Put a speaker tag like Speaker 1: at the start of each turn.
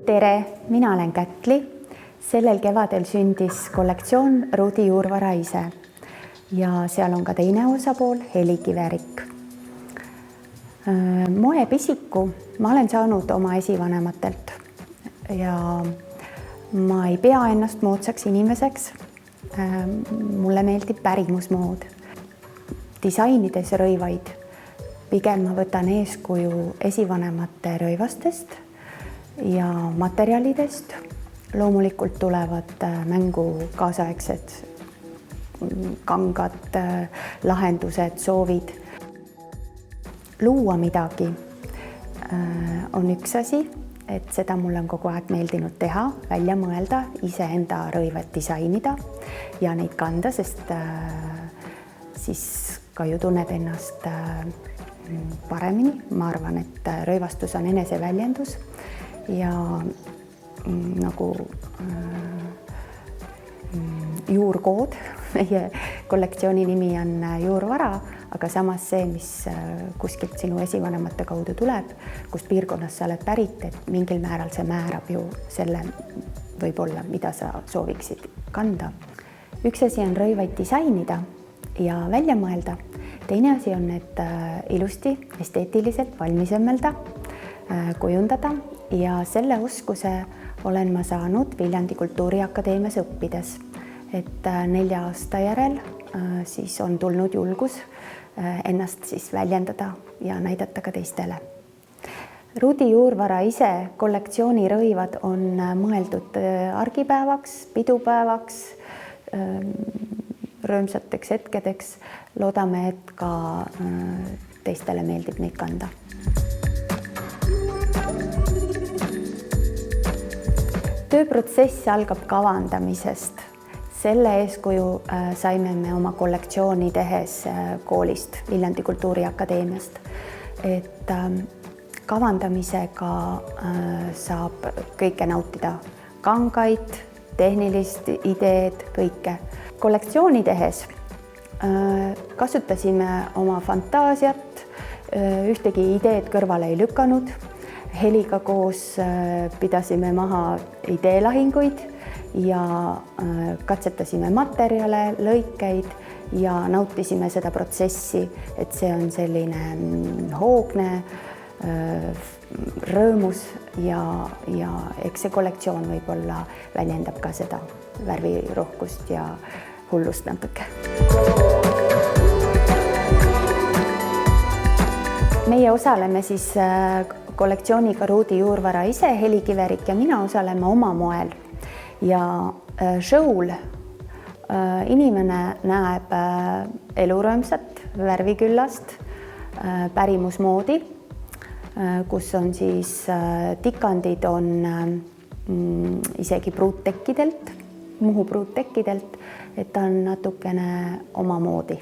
Speaker 1: Tere, mina olen Kätli. Sellel kevadel sündis kollektsioon Rudi Juurvara ise ja seal on ka teine osapool, Heli Kiverik. Moepisiku ma olen saanud oma esivanematelt ja ma ei pea ennast moodsaks inimeseks. Mulle meeldib pärimusmood. Disainides rõivaid pigem ma võtan eeskuju esivanemate rõivastest ja materjalidest. Loomulikult tulevad mängu kaasaegsed kangad lahendused, soovid. Luua midagi on üks asi, et seda mulle on kogu aeg meeldinud teha, välja mõelda, iseenda rõivad disainida ja neid kanda, sest siis ka ju tunned ennast paremini. Ma arvan, et rõivastus on eneseväljendus ja nagu juurkood. Meie kollektsiooni nimi on Juurvara, aga samas see, mis kuskilt sinu esivanemate kaudu tuleb, kust piirkonnast sa oled pärit, et mingil määral see määrab ju selle võib-olla, mida sa sooviksid kanda. Üks asi on rõivaid disainida ja välja mõelda. Teine asi on, et ilusti, esteetiliselt valmis õmmelda, kujundada ja selle oskuse olen ma saanud Viljandi Kultuuriakadeemias õppides. Et 4 aasta järel siis on tulnud julgus ennast siis väljendada ja näidata ka teistele. Rudi Juurvara ise kollektsiooni rõivad on mõeldud argipäevaks, pidupäevaks, rõõmsateks hetkedeks. Loodame, et ka teistele meeldib neid kanda. Tööprotsess algab kavandamisest. Selle eeskuju saime me oma kollektsiooni tehes koolist, Viljandi Kultuuriakadeemiast. Et kavandamisega saab kõike nautida, kangaid, tehnilist ideed, kõike. Kollektsiooni tehes kasutasime oma fantaasiat, ühtegi ideed kõrvale ei lükanud. Heliga koos pidasime maha ideelahinguid ja katsetasime materjale, lõikeid ja nautisime seda protsessi, et see on selline hoogne, rõõmus ja eks see kollektsioon võib-olla väljendab ka seda värvirohkust ja hullust natuke. Meie osaleme siis kollektsiooniga Rudi Juurvara ise, Heli Kiverik ja mina osaleme oma moel. Ja show'l inimene näeb elurõõmsat, värviküllast, pärimusmoodi, kus on siis tikandid on isegi pruuttekkidelt, Muhu pruuttekkidelt, et ta on natukene omamoodi.